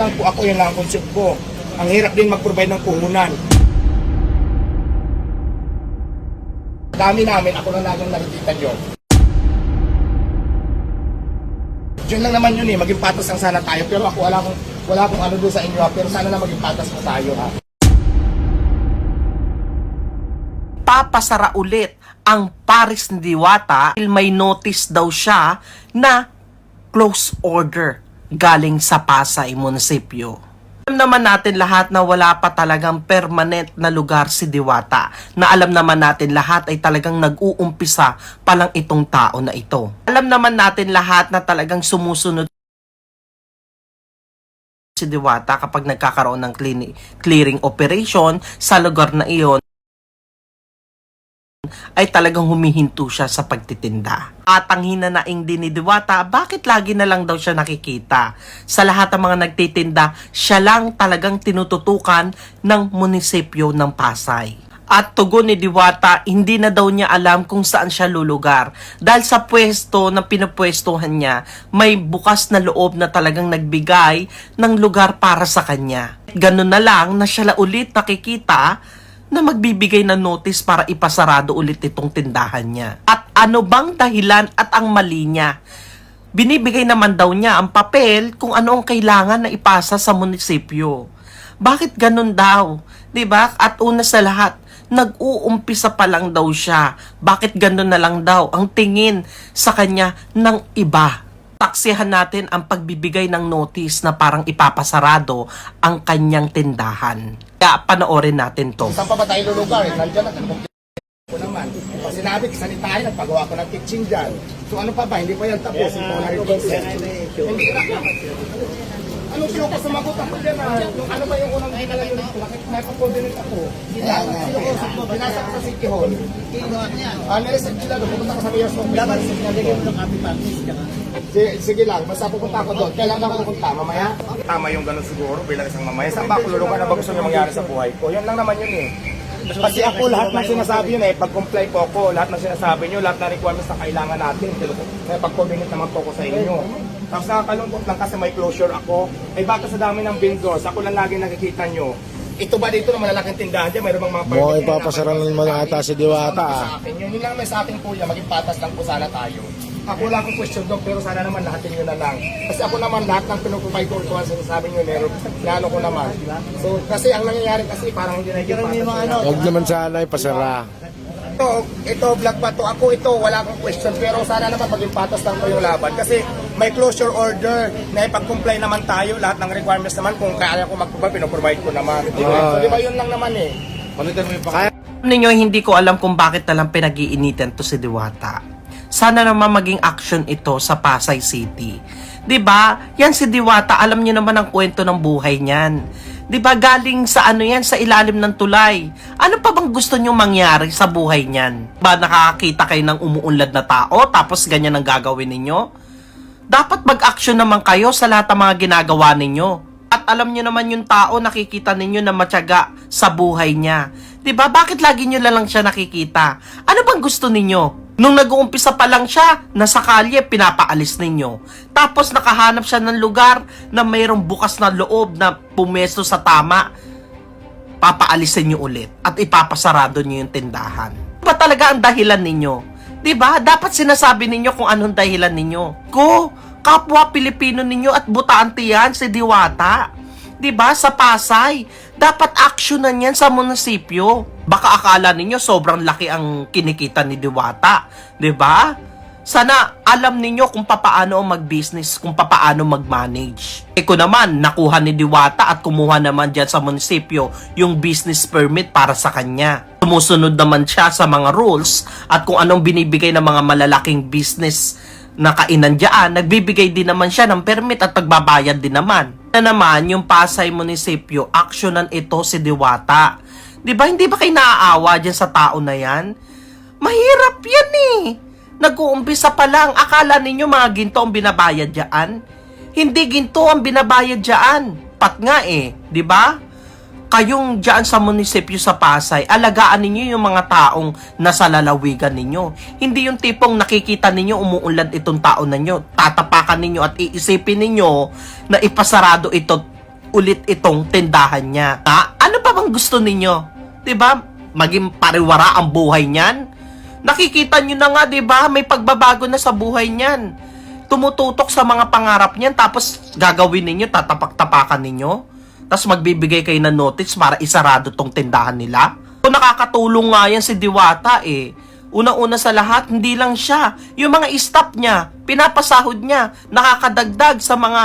lang po ako, yan lang ang concept ko. Ang hirap din mag-provide ng puhunan. Dami namin, ako lang laging nakikita nyo. Yun lang naman yun eh, maging patas lang sana tayo. Pero ako wala akong ano doon sa inyo, pero sana na maging patas po tayo ha. Papasara ulit ang Paris ni Diwata. May notice daw siya na close order galing sa Pasay Munisipyo. Alam naman natin lahat na wala pa talagang permanent na lugar si Diwata. Na alam naman natin lahat ay talagang nag-uumpisa pa lang itong tao na ito. Alam naman natin lahat na talagang sumusunod si Diwata kapag nagkakaroon ng clearing operation sa lugar na iyon ay talagang humihinto siya sa pagtitinda. At ang hinanaing din ni Diwata, bakit lagi na lang daw siya nakikita? Sa lahat ng mga nagtitinda, siya lang talagang tinututukan ng munisipyo ng Pasay. At tugon ni Diwata, hindi na daw niya alam kung saan siya lulugar. Dahil sa pwesto na pinapwestuhan niya, may bukas na loob na talagang nagbigay ng lugar para sa kanya. Ganun na lang na siya ulit nakikita na magbibigay ng notice para ipasarado ulit itong tindahan niya. At ano bang dahilan at ang mali niya? Binibigay naman daw niya ang papel kung ano ang kailangan na ipasa sa munisipyo. Bakit ganun daw? 'Di ba? At una sa lahat, nag-uumpisa pa lang daw siya. Bakit ganun na lang daw ang tingin sa kanya ng iba? Taksihan natin ang pagbibigay ng notice na parang ipapasarado ang kanyang tindahan. Kaya panoorin natin to. Saan pa ba tayo lulugar? Nandiyan na, ko naman. Pag sinabi, sanitahin, nagpagawa ko ng kitchen dyan. So ano pa ba? Hindi pa yan tapos. Hindi pa na anong siyo ko sumagot ako dyan yung ano ba yung unang ginala yun ako? May pa-coordinate ako. Sinukusap mo, binasa ko sa City Hall. Nireset sila doon, pupunta ko sa Mayor's Office. Sige lang, basta pupunta ako doon. Kailan ako pupunta? Mamaya? Tama yung ganun siguro bilang isang mamaya. Saan ba ako lulugan na ba gusto nyo mangyari sa buhay ko? Yun lang naman yun eh. Kasi ako lahat ng sinasabi yun eh, pag-comply po ako, lahat ng sinasabi nyo, lahat ng requirements na kailangan natin, kaya pag-coordinate naman po ako sa inyo. Tapos nakakalungkot lang kasi may closure ako, baka sa dami ng vendors, ako lang lagi nakikita nyo. Ito ba dito na malalaking tindahan dyan, mayroon bang mga mo ipapasaran ng mga ata si Diwata Yun lang may sa akin po yan, maging patas lang po sana tayo. Ako lang ang question doon, pero sana naman lahat nyo na lang. Kasi ako naman lahat ng pinuprovide ko kung sinasabi nyo, meron, plano ko naman. So, kasi ang nangyayari kasi parang hindi na yung patas. Huwag naman sana ipasara. Ito, vlog pa to. Ako ito, wala akong question. Pero sana naman maging patas lang po yung laban. Kasi may closure order na ipag-comply naman tayo. Lahat ng requirements naman, kung kaya ko mag-provide, pinoprovide ko naman. So, di ba yun lang naman eh. Ninyo, hindi ko alam kung bakit nalang pinag-iinitan to si Diwata. Sana naman maging action ito sa Pasay City. 'Di ba? Yan si Diwata, alam niyo naman ang kwento ng buhay niyan. 'Di ba? Galing sa ano yan, sa ilalim ng tulay. Ano pa bang gusto niyo mangyari sa buhay niyan? Ba nakakakita kayo ng umuunlad na tao tapos ganyan ang gagawin ninyo? Dapat mag-action naman kayo sa lahat ng mga ginagawa ninyo. At alam niyo naman yung tao, nakikita ninyo na matyaga sa buhay niya. 'Di ba? Bakit lagi niyo lang siya nakikita? Ano bang gusto ninyo? Nung nag-uumpisa pa lang siya, nasa kalye, pinapaalis ninyo. Tapos nakahanap siya ng lugar na mayroong bukas na loob na pumesto sa tama, papaalisin niyo ulit at ipapasarado niyo yung tindahan. Ano ba talaga ang dahilan ninyo? 'Di ba? Dapat sinasabi ninyo kung anong dahilan ninyo. Kapwa Pilipino ninyo at butante yan si Diwata. 'Di ba? Sa Pasay, dapat actionan yan sa munisipyo. Baka akala ninyo sobrang laki ang kinikita ni Diwata, 'di ba? Sana alam ninyo kung papaano mag-business, kung papaano mag-manage. Kung naman nakuha ni Diwata at kumuha naman diyan sa munisipyo yung business permit para sa kanya. Sumusunod naman siya sa mga rules at kung anong binibigay ng mga malalaking business na kainan diyan, nagbibigay din naman siya ng permit at pagbabayad din naman. Na naman yung Pasay Munisipyo, actionan ito si Diwata. 'Di ba? Hindi ba kayo naaawa diyan sa tao na 'yan? Mahirap 'yan eh. Nag-uumpisa pa lang, akala ninyo mga ginto ang binabayad diyan? Hindi ginto ang binabayad diyan. Pat nga eh, 'di ba? Kayong diyan sa munisipyo sa Pasay, alagaan ninyo yung mga taong nasa lalawigan ninyo. Hindi yung tipong nakikita ninyo umuunlad itong tao ninyo, tatapakan ninyo at iisipin ninyo na ipasarado ito ulit itong tindahan niya. Ano pa bang gusto ninyo? 'Di ba? Maging pariwara ang buhay niyan. Nakikita nyo na nga, 'di ba? May pagbabago na sa buhay niyan. Tumututok sa mga pangarap niyan, tapos gagawin ninyo, tatapak-tapakan ninyo. Tapos magbibigay kayo ng notice para isarado tong tindahan nila. Kung nakakatulong nga yan si Diwata eh. Una-una sa lahat, hindi lang siya. Yung mga staff niya, pinapasahod niya, nakakadagdag sa mga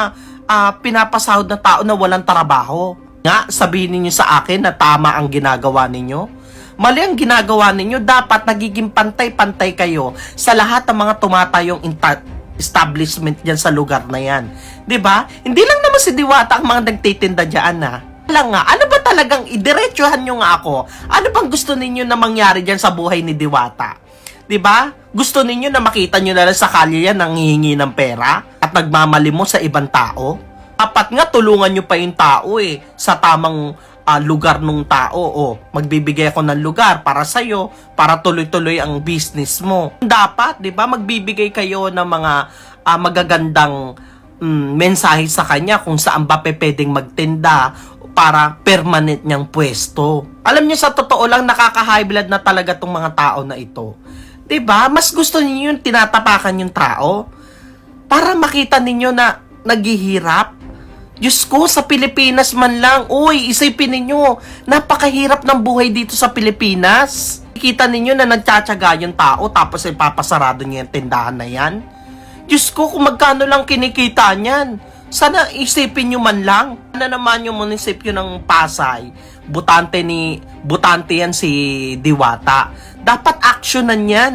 pinapasahod na tao na walang trabaho. Nga, sabihin ninyo sa akin na tama ang ginagawa ninyo. Mali ang ginagawa ninyo, dapat nagiging pantay-pantay kayo sa lahat ng mga tumatayong establishment dyan sa lugar na yan. 'Di ba? Hindi lang naman si Diwata ang mga nagtitinda dyan Lang nga, ano ba talagang idiretsuhan nyo nga ako? Ano bang gusto ninyo na mangyari dyan sa buhay ni Diwata? 'Di ba? Gusto ninyo na makita nyo na lang sa kalye yan nanghihingi ng pera at nagmamalimos sa ibang tao? Dapat nga tulungan nyo pa yung tao sa tamang lugar ng tao. Magbibigay ako ng lugar para sa'yo, para tuloy-tuloy ang business mo. Dapat, 'di ba, magbibigay kayo ng mga magagandang mensahe sa kanya kung saan ba pwedeng magtinda para permanent niyang pwesto. Alam niyo, sa totoo lang, nakaka-high blood na talaga tong mga tao na ito. 'Di ba? Mas gusto niyo yung tinatapakan yung tao para makita ninyo na naghihirap. Diyos ko, sa Pilipinas man lang, isipin ninyo, napakahirap ng buhay dito sa Pilipinas. Kita ninyo na nagtsatsaga yung tao, tapos ipapasarado niya yung tindahan na yan. Diyos ko, kung magkano lang kinikita niyan. Sana isipin nyo man lang. Ano naman yung munisipyo ng Pasay, butante yan si Diwata. Dapat actionan yan.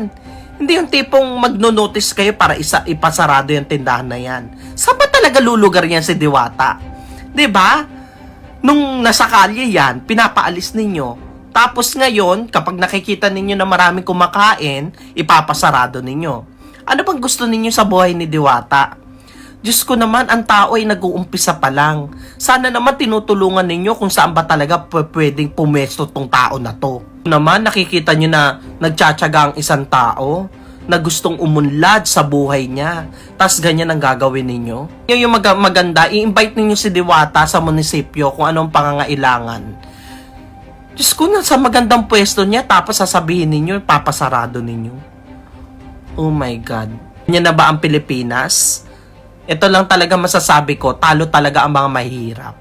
Hindi yung tipong magno-notice kayo para ipasarado yung tindahan na yan. Saan ba talaga lulugar yan si Diwata? 'Di ba? Nung nasa kalye yan, pinapaalis ninyo. Tapos ngayon, kapag nakikita ninyo na maraming kumakain, ipapasarado ninyo. Ano bang gusto ninyo sa buhay ni Diwata? Diyos ko naman, ang tao ay nag-uumpisa pa lang. Sana naman tinutulungan ninyo kung saan ba talaga pwedeng pumesto tong tao na to. Naman, nakikita nyo na nagtsatsaga ang isang tao na gustong umunlad sa buhay niya. Tas ganyan ang gagawin ninyo. Yung maganda, i-invite ninyo si Diwata sa munisipyo kung anong pangangailangan. Diyos ko, sa magandang pwesto niya, tapos sasabihin ninyo, papasarado ninyo. Oh my God. Yan na ba ang Pilipinas? Ito lang talaga masasabi ko, talo talaga ang mga mahihirap.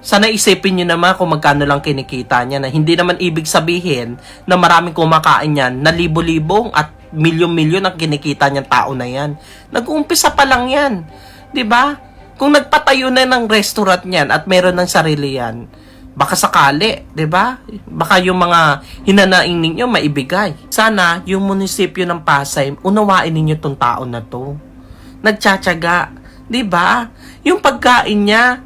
Sana isipin nyo naman kung magkano lang kinikita niya, na hindi naman ibig sabihin na maraming kumakain yan, na libo-libong at milyon-milyon ang kinikita niyang tao na yan. Nag-uumpisa pa lang yan. 'Di ba? Kung nagpatayo na ng restaurant niyan at meron ng sarili yan, baka sakali, 'di ba? Baka yung mga hinanaing ninyo maibigay. Sana yung munisipyo ng Pasay, unawain ninyo tong tao na to. Nagtsatsaga, 'di ba? Yung pagkain niya,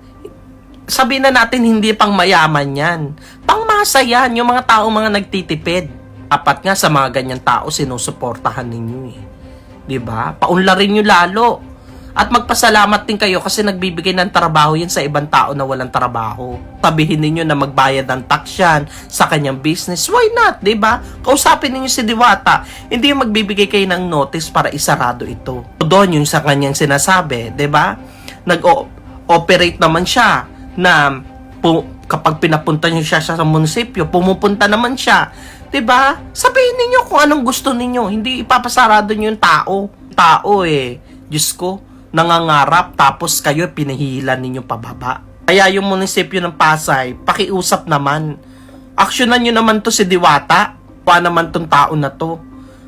sabihin na natin hindi pang mayaman yan. Pangmasa yan, yung mga taong mga nagtitipid. Apat nga sa mga ganyan tao, sinusuportahan ninyo 'Di ba? Paunlarin nyo lalo. At magpasalamat din kayo kasi nagbibigay ng trabaho yan sa ibang tao na walang trabaho. Sabihin ninyo na magbayad ng tax yan sa kanyang business. Why not? 'Di ba? Kausapin ninyo si Diwata. Hindi yung magbibigay kayo ng notice para isarado ito. Doon yung sa kanyang sinasabi, 'di ba? Nag-operate naman siya na kapag pinapunta niyo siya sa munisipyo, pumupunta naman siya. 'Di ba? Sabihin niyo kung anong gusto niyo, hindi ipapasarado niyo yung tao. Diyos ko, nangangarap tapos kayo pinahihilan ninyo pababa. Kaya yung munisipyo ng Pasay, pakiusap naman. Aksyonan niyo naman to si Diwata. Pa naman tong tao na to.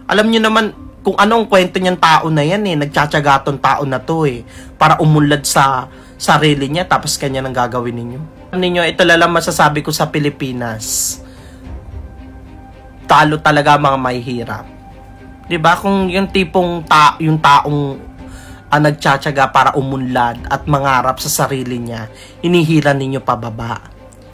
Alam niyo naman kung anong kwento niyang tao na yan nagtsatsaga tong tao na to para umunlad sa sarili niya tapos kanya nang gagawin ninyo. Alam niyo, ito lang masasabi ko sa Pilipinas. Talo talaga mga mahihirap. 'Di ba? Kung yung tipong yung taong nagtsatsaga para umunlad at mangarap sa sarili niya, hinihilan ninyo pababa.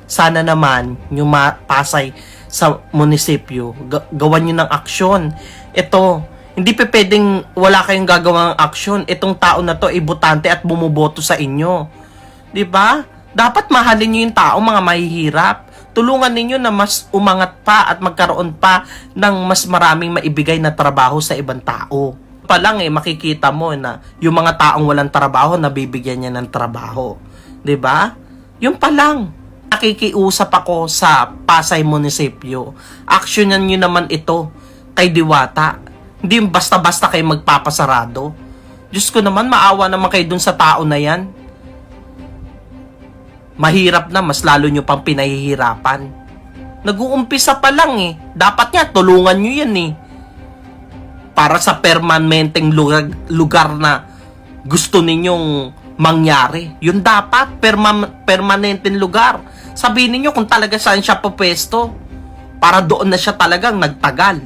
Sana naman yung Pasay sa munisipyo, gawan niyo ng aksyon. Ito, hindi pwedeng wala kayong gagawang aksyon. Itong tao na to ibutante at bumuboto sa inyo. 'Di ba? Dapat mahalin niyo yung tao mga mahihirap. Tulungan ninyo na mas umangat pa at magkaroon pa ng mas maraming maibigay na trabaho sa ibang tao. Pa lang makikita mo na yung mga taong walang trabaho, nabibigyan niya ng trabaho. 'Di ba? Yun pa lang. Nakikiusap ako sa Pasay Munisipyo. Actionan nyo naman ito kay Diwata. Hindi yung basta-basta kayo magpapasarado. Diyos ko naman, maawa naman kayo dun sa tao na yan. Mahirap na, mas lalo nyo pang pinahihirapan. Nag-uumpisa pa lang eh. Dapat nga, tulungan nyo yan eh. Para sa permanenteng lugar na gusto ninyong mangyari. Yun dapat, permanenteng lugar. Sabihin niyo kung talaga saan siya pupwesto. Para doon na siya talagang nagtagal.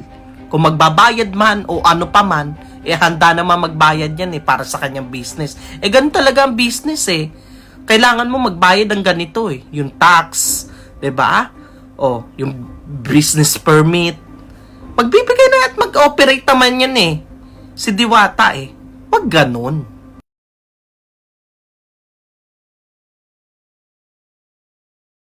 Kung magbabayad man o ano pa man, handa naman magbayad yan para sa kanyang business. Ganun talaga ang business eh. Kailangan mo magbayad ng ganito eh. Yung tax, 'di ba? Yung business permit. Magbibigay na at mag-operate naman yan si Diwata Wag ganun.